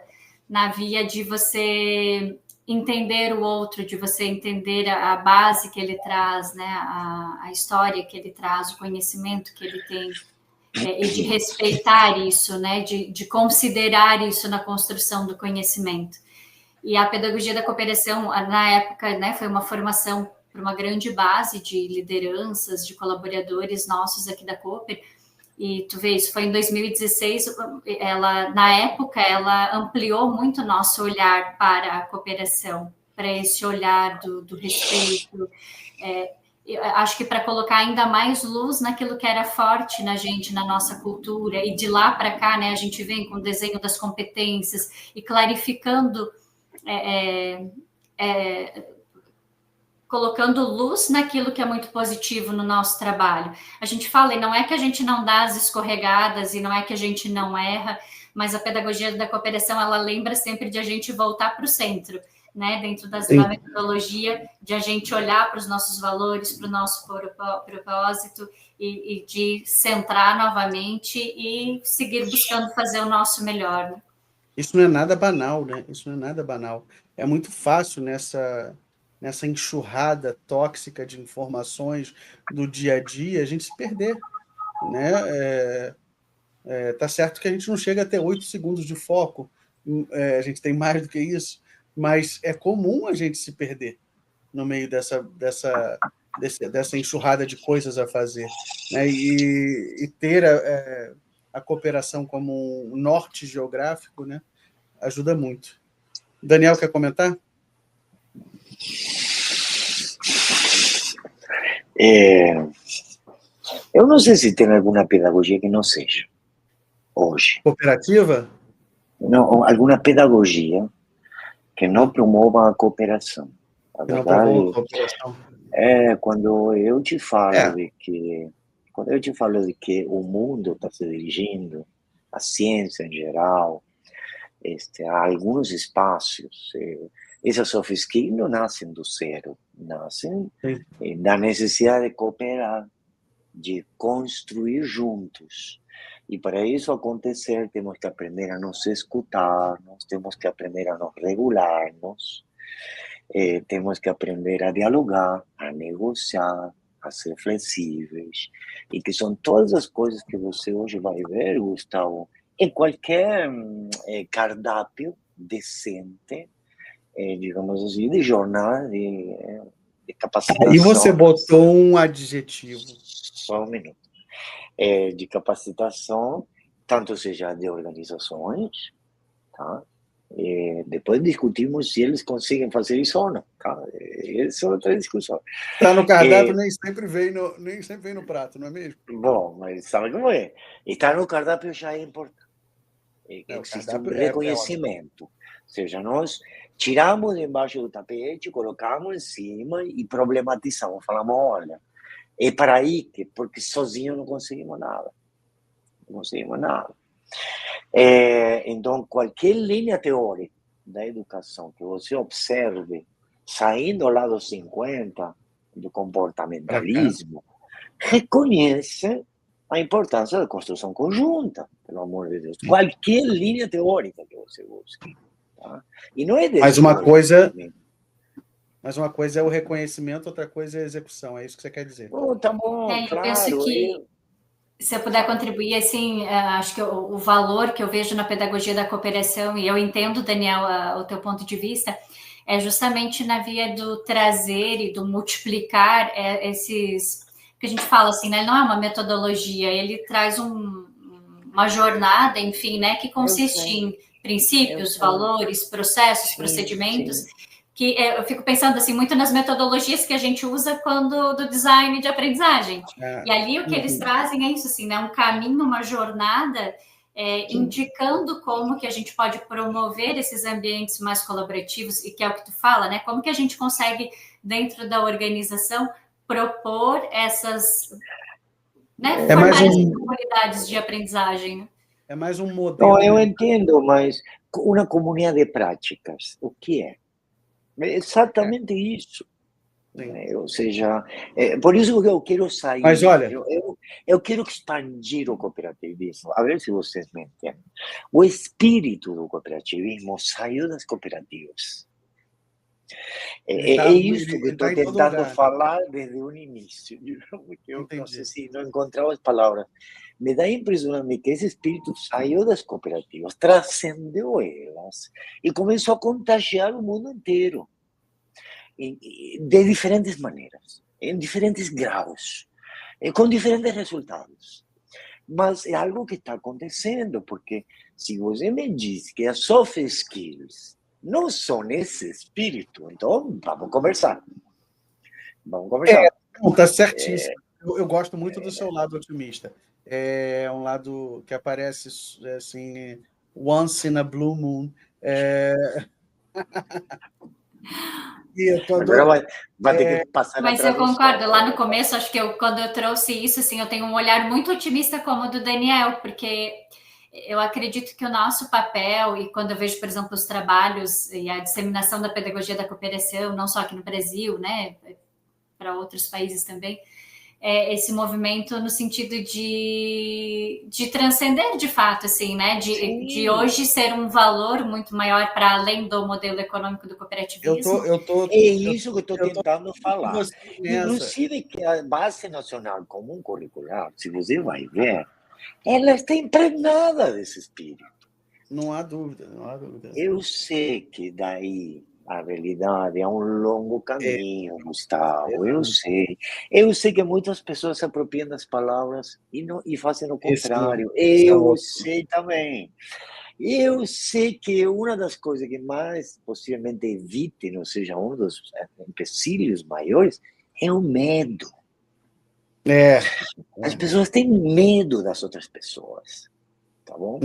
na via de você entender o outro, de você entender a base que ele traz, né, a história que ele traz, o conhecimento que ele tem, e de respeitar isso, né, de considerar isso na construção do conhecimento. E a pedagogia da cooperação, na época, né, foi uma formação para uma grande base de lideranças, de colaboradores nossos aqui da Cooper. E tu vê, isso foi em 2016, na época, ela ampliou muito o nosso olhar para a cooperação, para esse olhar do respeito. Acho que para colocar ainda mais luz naquilo que era forte na gente, na nossa cultura, e de lá para cá, né, a gente vem com o desenho das competências e clarificando, colocando luz naquilo que é muito positivo no nosso trabalho. A gente fala, e não é que a gente não dá as escorregadas, e não é que a gente não erra, mas a pedagogia da cooperação, ela lembra sempre de a gente voltar para o centro, né? Dentro da metodologia, de a gente olhar para os nossos valores, para o nosso propósito, e de centrar novamente e seguir buscando fazer o nosso melhor. Né? Isso não é nada banal, né? Isso não é nada banal. É muito fácil nessa enxurrada tóxica de informações do dia a dia, a gente se perder, né? Tá certo que a gente não chega a ter 8 segundos de foco, a gente tem mais do que isso, mas é comum a gente se perder no meio dessa enxurrada de coisas a fazer, né? E ter a cooperação como um norte geográfico, né, ajuda muito. Daniel, quer comentar? Eu não sei se tem alguma pedagogia que não seja hoje. Cooperativa? Não, alguma pedagogia que não promova a cooperação. A verdade é quando eu te falo de que o mundo está se dirigindo, a ciência em geral, a alguns espaços, essas soft skills não nascem do zero, nascem da necessidade de cooperar, de construir juntos. E para isso acontecer, temos que aprender a nos escutar, temos que aprender a nos regularmos, temos que aprender a dialogar, a negociar, a ser flexíveis, e que são todas as coisas que você hoje vai ver, Gustavo, em qualquer cardápio decente, digamos assim, de jornada de capacitação. E você botou um adjetivo. Só um minuto. De capacitação, tanto seja de organizações, tá? Depois discutimos se eles conseguem fazer isso ou não, tá? Essa é outra discussão. Está no cardápio, nem sempre vem no prato, não é mesmo? Bom, mas sabe como é? Estar no cardápio já é importante. Existe um reconhecimento. Ou seja, nós tiramos de embaixo do tapete, colocamos em cima e problematizamos. Falamos, olha, é para aí, porque sozinho não conseguimos nada. Não conseguimos nada. Então, qualquer linha teórica da educação que você observe, saindo lá dos 50, do comportamentalismo, reconhece a importância da construção conjunta, pelo amor de Deus. Qualquer linha teórica que você busque. Tá? E não é Mas uma coisa é o reconhecimento, outra coisa é a execução. É isso que você quer dizer. Tá bom, eu claro. penso que, se eu puder contribuir, assim, acho que o valor que eu vejo na pedagogia da cooperação, e eu entendo, Daniel, o teu ponto de vista, é justamente na via do trazer e do multiplicar esses... que a gente fala assim, né? Não é uma metodologia, ele traz uma jornada, enfim, né? Que consiste em princípios, valores, processos, procedimentos, que eu fico pensando assim muito nas metodologias que a gente usa quando do design de aprendizagem. E ali o que eles trazem é isso, assim, né? Um caminho, uma jornada, indicando como que a gente pode promover esses ambientes mais colaborativos, e que é o que tu fala, né? Como que a gente consegue, dentro da organização, propor essas, né, comunidades de aprendizagem. Né? É mais um modelo. Não, eu entendo, mas uma comunidade de práticas, o que é? É exatamente isso. Ou seja, por isso que eu quero sair. Mas olha, eu quero expandir o cooperativismo. A ver se vocês me entendem. O espírito do cooperativismo saiu das cooperativas. É isso que eu estou tentando falar desde o início. Eu não sei se não encontrava as palavras. Me dá a impressão de que esse espírito saiu das cooperativas, transcendeu elas e começou a contagiar o mundo inteiro. De diferentes maneiras, em diferentes graus, com diferentes resultados. Mas é algo que está acontecendo, porque se você me diz que as soft skills não são esse espírito, então vamos conversar. Vamos conversar. Está certíssimo. Eu gosto muito do seu lado otimista. É um lado que aparece assim, once in a blue moon. Agora vai ter que passar. Mas eu concordo, lá no começo, acho que quando eu trouxe isso, assim, eu tenho um olhar muito otimista como o do Daniel, porque eu acredito que o nosso papel, e quando eu vejo, por exemplo, os trabalhos e a disseminação da pedagogia da cooperação, não só aqui no Brasil, né, para outros países também, esse movimento no sentido de transcender de fato, assim, né? De hoje ser um valor muito maior para além do modelo econômico do cooperativismo. É isso que eu estou tentando falar. Inclusive que a Base Nacional Comum Curricular, se você vai ver, ela está impregnada desse espírito. Não há dúvida, não há dúvida. Eu sei que daí A realidade é um longo caminho, Gustavo. Eu sei que muitas pessoas se apropriam das palavras e fazem o contrário. Eu sei também. Eu sei que uma das coisas que mais possivelmente evitem, ou seja, um dos empecilhos maiores, é o medo. As pessoas têm medo das outras pessoas, tá bom?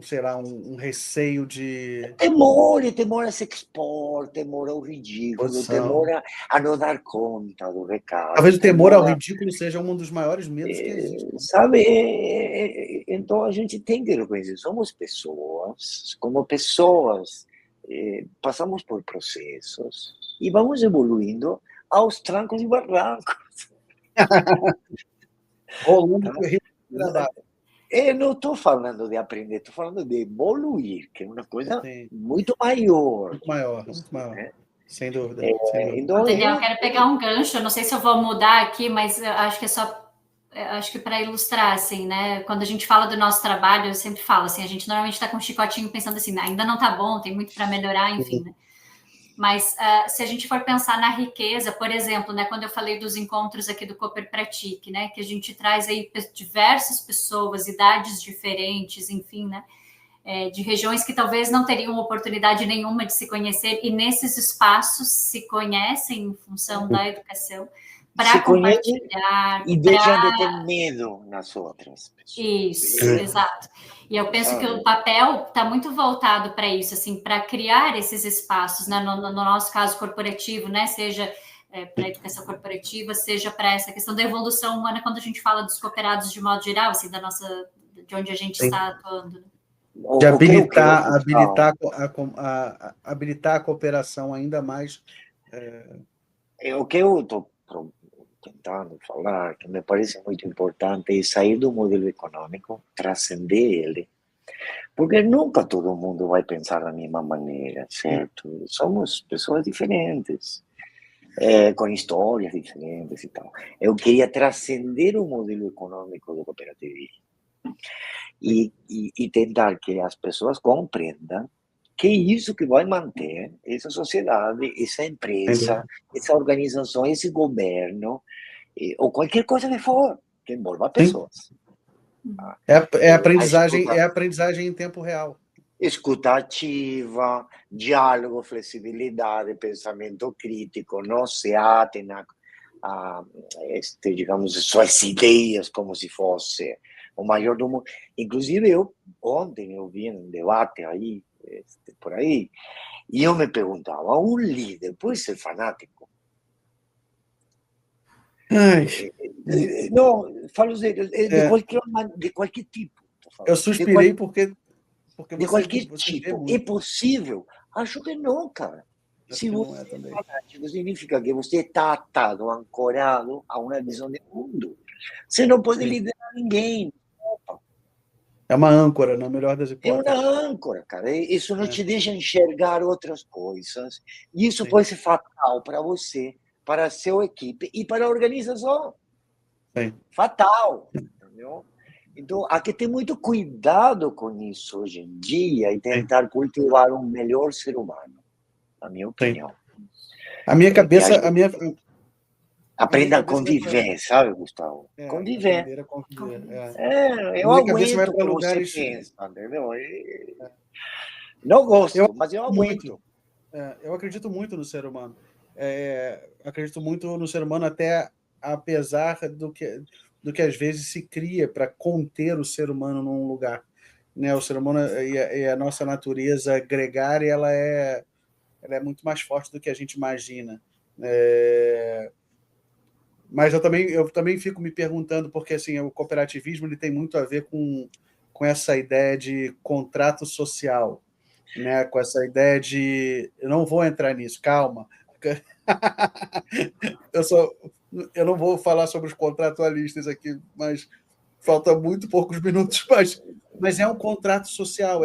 Sei lá, um receio de... Temor a se expor, temor ao ridículo, posição. temor a não dar conta do recado. Talvez o temor ao ridículo seja um dos maiores medos que existe. Sabe, então a gente tem que reconhecer, somos pessoas, como pessoas, passamos por processos e vamos evoluindo aos trancos e barrancos. Rolando não estou falando de aprender, estou falando de evoluir, que é uma coisa muito maior. Muito maior. Né? Sem dúvida. Então, eu quero pegar um gancho, eu não sei se eu vou mudar aqui, mas eu acho que é só... Acho que para ilustrar, assim, né? Quando a gente fala do nosso trabalho, eu sempre falo assim, a gente normalmente está com um chicotinho pensando assim, ainda não está bom, tem muito para melhorar, enfim, né? Mas se a gente for pensar na riqueza, por exemplo, né, quando eu falei dos encontros aqui do Cooper Pratique, né, que a gente traz aí diversas pessoas, idades diferentes, enfim, né, de regiões que talvez não teriam oportunidade nenhuma de se conhecer, e nesses espaços se conhecem em função da educação, para compartilhar. E deixam de ter medo nas outras pessoas. Isso, exato. E eu penso que o papel está muito voltado para isso, assim, para criar esses espaços, né? No nosso caso corporativo, né? Seja para a educação corporativa, seja para essa questão da evolução humana, quando a gente fala dos cooperados de modo geral, assim, de onde a gente está atuando. De habilitar a cooperação ainda mais. O que eu estou tentando falar, que me parece muito importante, é sair do modelo econômico, transcender ele, porque nunca todo mundo vai pensar da mesma maneira, certo? Somos pessoas diferentes, com histórias diferentes e tal. Eu queria transcender o modelo econômico do cooperativismo e tentar que as pessoas compreendam que é isso que vai manter essa sociedade, essa empresa, essa organização, esse governo, ou qualquer coisa que for, que envolva pessoas. É aprendizagem em tempo real. Escuta ativa, diálogo, flexibilidade, pensamento crítico, não se atem a digamos, suas ideias como se fosse o maior do mundo. Inclusive, ontem eu vi um debate aí, por aí, e eu me perguntava, um líder pode ser fanático? Não, falo de qualquer tipo. Eu suspirei porque de qualquer tipo. É possível? Acho que não, cara. Se você é fanático, significa que você está atado, ancorado a uma visão de mundo. Você não pode liderar ninguém. É uma âncora, na melhor das hipóteses. É uma âncora, cara. Isso não te deixa enxergar outras coisas. E isso pode ser fatal para você, para a sua equipe e para a organização. Fatal. Entendeu? Então, há que ter muito cuidado com isso hoje em dia e tentar cultivar um melhor ser humano, na minha opinião. A minha cabeça... Aprenda a conviver, sabe, Gustavo? Conviver. Eu aguento o que você pensa, entendeu? Não gosto, mas eu aguento. Eu acredito muito no ser humano. Acredito muito no ser humano, até apesar do que às vezes se cria para conter o ser humano num lugar. Né? O ser humano e a nossa natureza gregária, ela é muito mais forte do que a gente imagina. Mas eu também fico me perguntando, porque assim, o cooperativismo ele tem muito a ver com essa ideia de contrato social, né? Com essa ideia de... Eu não vou entrar nisso, calma. Eu não vou falar sobre os contratualistas aqui, mas falta muito poucos minutos, mas é um contrato social.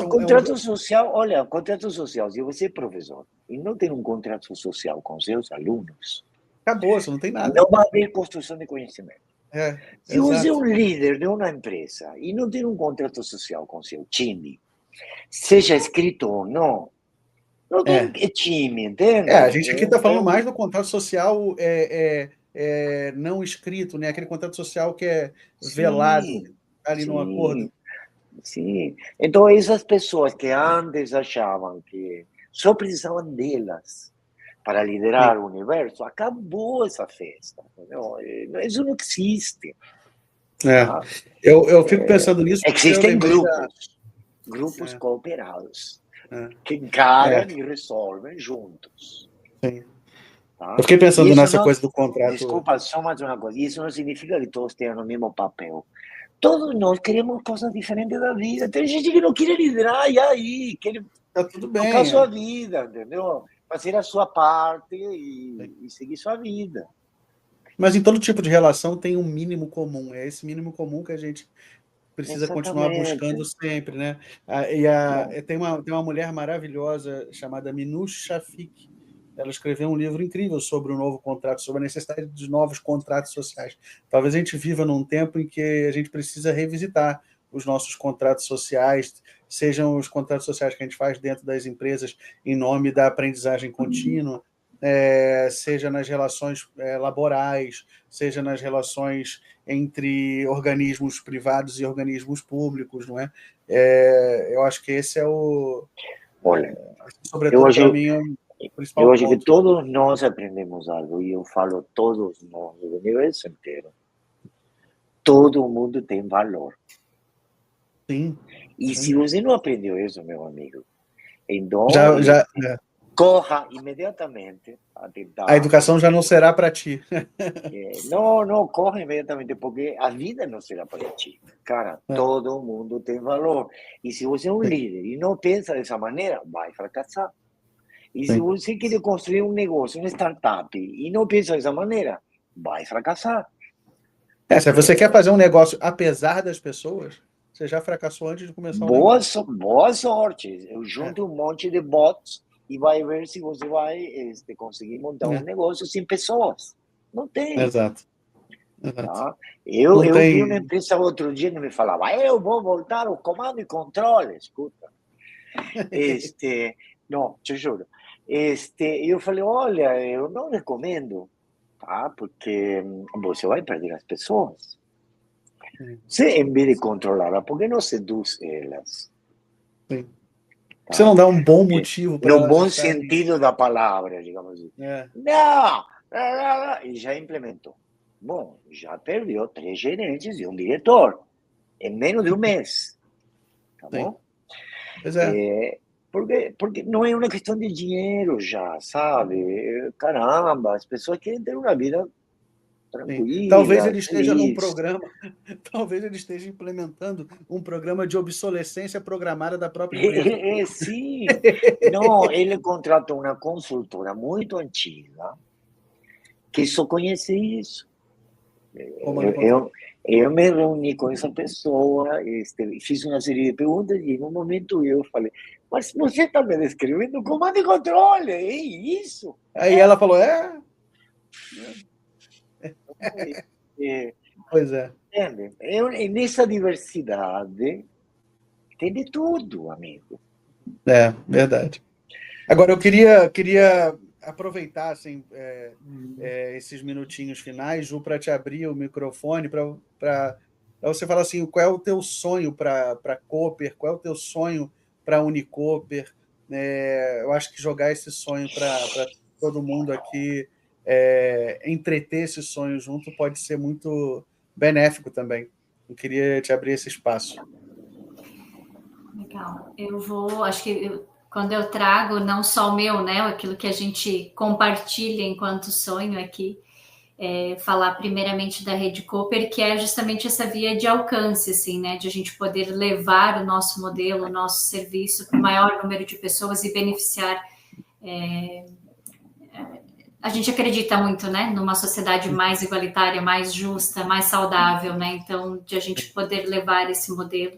Contrato social, olha, contrato social, se você é professor e não tem um contrato social com seus alunos, acabou, você não tem nada. Não vai haver construção de conhecimento. Se exato. você é um líder de uma empresa e não tem um contrato social com seu time, seja escrito ou não, não tem time, entende? A gente aqui está falando mais do contrato social não escrito, né? Aquele contrato social que é velado ali no acordo. Sim. Então, essas pessoas que antes achavam que só precisavam delas para liderar o universo, acabou essa festa. Entendeu? Isso não existe. Tá? Eu fico pensando nisso. Existem grupos cooperados que encaram e resolvem juntos. Sim. Tá? Eu fiquei pensando nessa coisa do contrato. Desculpa, só mais uma coisa. Isso não significa que todos tenham o mesmo papel. Todos nós queremos coisas diferentes da vida. Tem gente que não quer liderar, e aí? Quer tudo bem, tocar a sua vida, entendeu? Fazer a sua parte e seguir sua vida. Mas em todo tipo de relação tem um mínimo comum. É esse mínimo comum que a gente precisa continuar buscando sempre, né? Tem uma mulher maravilhosa chamada Minouche Shafik. Ela escreveu um livro incrível sobre o novo contrato, sobre a necessidade de novos contratos sociais. Talvez a gente viva num tempo em que a gente precisa revisitar os nossos contratos sociais, sejam os contratos sociais que a gente faz dentro das empresas em nome da aprendizagem contínua, seja nas relações laborais, seja nas relações entre organismos privados e organismos públicos, não é? Eu acho que esse é o... Olha, sobretudo para mim... Eu acho que todos nós aprendemos algo, e eu falo todos nós, do universo inteiro. Todo mundo tem valor. Sim. E se você não aprendeu isso, meu amigo, então corra imediatamente a tentar. A educação já não será para ti. Não, corra imediatamente, porque a vida não será para ti. Cara, todo mundo tem valor. E se você é um líder e não pensa dessa maneira, vai fracassar. E se você quer construir um negócio, uma startup, e não pensa dessa maneira, vai fracassar. Se você quer fazer um negócio apesar das pessoas, você já fracassou antes de começar o negócio. Boa sorte. Eu junto um monte de bots e vai ver se você vai conseguir montar um negócio sem pessoas. Não tem. Exato. Tá? Eu vi uma empresa outro dia que me falava, eu vou voltar ao comando e controle. Escuta. Não, te juro. Eu falei, olha, eu não recomendo, tá? Porque você vai perder as pessoas. Você, em vez de controlar, por que não seduz elas? Sim. Tá? Você não dá um bom motivo para no bom sentido da palavra, digamos assim. Não! E já implementou. Bom, já perdeu 3 gerentes e um diretor em menos de um mês. Tá bom? Pois é. Porque não é uma questão de dinheiro já, sabe? Caramba, as pessoas querem ter uma vida tranquila. Talvez ele esteja num programa, talvez ele esteja implementando um programa de obsolescência programada da própria empresa. Sim. Não, ele contratou uma consultora muito antiga que só conhece isso. Eu me reuni com essa pessoa, fiz uma série de perguntas e, em um momento, eu falei, mas você está me descrevendo comando e controle, é isso? Aí ela falou, Pois é. Entende? Nessa diversidade tem de tudo, amigo. Verdade. Agora, eu queria aproveitar assim, esses minutinhos finais, Ju, para te abrir o microfone, para você falar assim, qual é o teu sonho para Cooper, qual é o teu sonho para Unicooper. Eu acho que jogar esse sonho para todo mundo aqui, entreter esse sonho junto, pode ser muito benéfico também. Eu queria te abrir esse espaço. Legal. Acho que quando eu trago não só o meu, né, aquilo que a gente compartilha enquanto sonho aqui, falar primeiramente da Rede Cooper, que é justamente essa via de alcance, assim, né, de a gente poder levar o nosso modelo, o nosso serviço para o maior número de pessoas e beneficiar. A gente acredita muito, né, numa sociedade mais igualitária, mais justa, mais saudável, né, então de a gente poder levar esse modelo.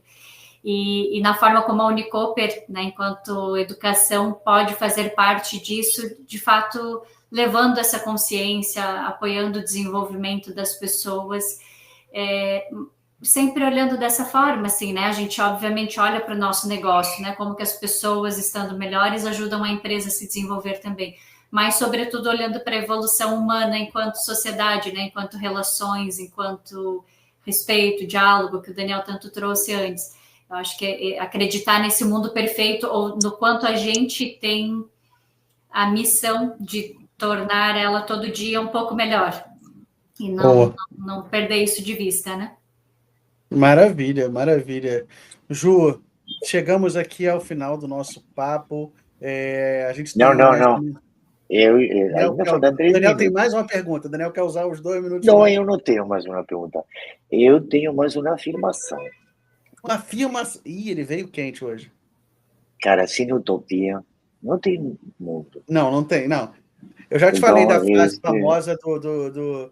E na forma como a Unicooper, né, enquanto educação, pode fazer parte disso, de fato, levando essa consciência, apoiando o desenvolvimento das pessoas, sempre olhando dessa forma, assim, né? A gente, obviamente, olha para o nosso negócio, né? Como que as pessoas, estando melhores, ajudam a empresa a se desenvolver também. Mas, sobretudo, olhando para a evolução humana enquanto sociedade, né? Enquanto relações, enquanto respeito, diálogo, que o Daniel tanto trouxe antes. Eu acho que acreditar nesse mundo perfeito, ou no quanto a gente tem a missão de tornar ela todo dia um pouco melhor. E não perder isso de vista, né? Maravilha, maravilha. Ju, chegamos aqui ao final do nosso papo. A gente tem Não. mais... Ainda faltam 3 Daniel minutos. tem mais uma pergunta. Daniel quer usar os 2 minutos. Não, eu não tenho mais uma pergunta. Eu tenho mais uma afirmação. Uma afirmação. Ih, ele veio quente hoje. Cara, sem utopia, não tem mundo. Não tem, não. Eu já te falei da frase famosa do...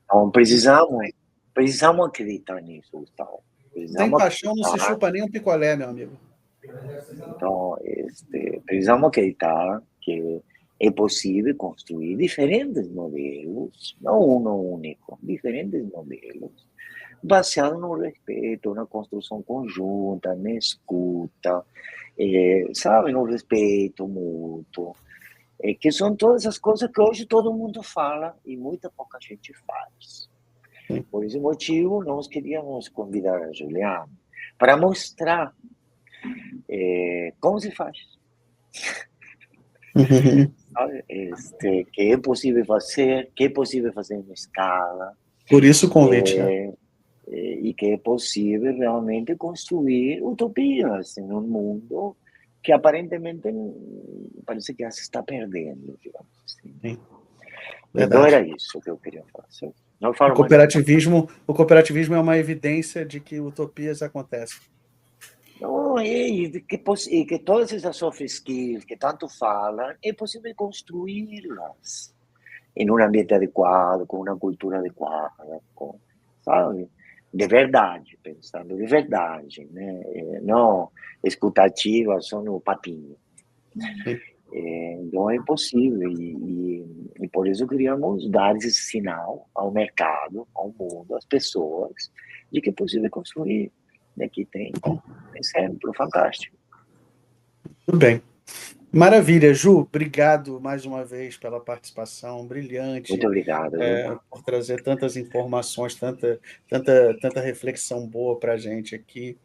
Então, precisamos acreditar nisso, Gustavo. Sem paixão não se chupa nem um picolé, meu amigo. Então, precisamos acreditar que é possível construir diferentes modelos, não um único, diferentes modelos, baseados no respeito, na construção conjunta, na escuta, sabe, no respeito mútuo, que são todas as coisas que hoje todo mundo fala e muita pouca gente faz. Por esse motivo, nós queríamos convidar a Juliana para mostrar como se faz. Que é possível fazer, que é possível fazer em escala. Por isso o convite, né? E que é possível realmente construir utopias em um mundo que aparentemente parece que já se está perdendo, digamos assim. Sim. Então era isso que eu queria falar. Não falo o cooperativismo é uma evidência de que utopias acontecem. Não, e que todas essas soft skills que tanto falam, é possível construí-las em um ambiente adequado, com uma cultura adequada, sabe? De verdade, pensando de verdade, né? Não escutativa só no papinho. Então é possível, e por isso queríamos dar esse sinal ao mercado, ao mundo, às pessoas, de que é possível construir. Aqui tem exemplo fantástico. Tudo bem. Maravilha, Ju, obrigado mais uma vez pela participação brilhante. Muito obrigado. Por trazer tantas informações, tanta reflexão boa para a gente aqui.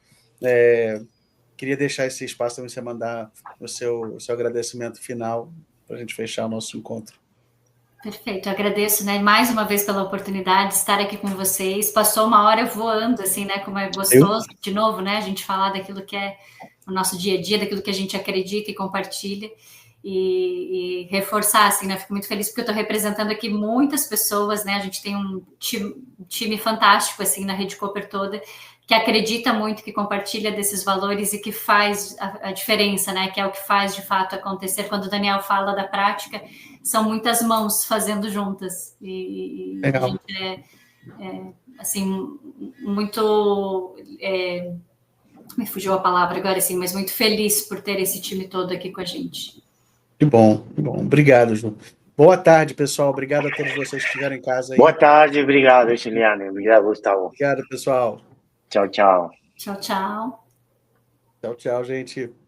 Queria deixar esse espaço para você mandar o seu agradecimento final para a gente fechar o nosso encontro. Perfeito, eu agradeço, né, mais uma vez pela oportunidade de estar aqui com vocês. Passou uma hora voando, assim, né, como é gostoso, de novo, né, a gente falar daquilo que é o nosso dia a dia, daquilo que a gente acredita e compartilha, e reforçar, assim, né, fico muito feliz porque eu estou representando aqui muitas pessoas, né, a gente tem um time fantástico, assim, na Rede Cooper toda, que acredita muito, que compartilha desses valores e que faz a diferença, né, que é o que faz, de fato, acontecer. Quando o Daniel fala da prática, são muitas mãos fazendo juntas, e a gente assim, muito... me fugiu a palavra agora, assim, mas muito feliz por ter esse time todo aqui com a gente. Que bom. Obrigado, Ju. Boa tarde, pessoal. Obrigado a todos vocês que estiveram em casa aí. Boa tarde, obrigado, Juliana. Obrigado, Gustavo. Obrigado, pessoal. Tchau, tchau. Tchau, tchau. Tchau, gente.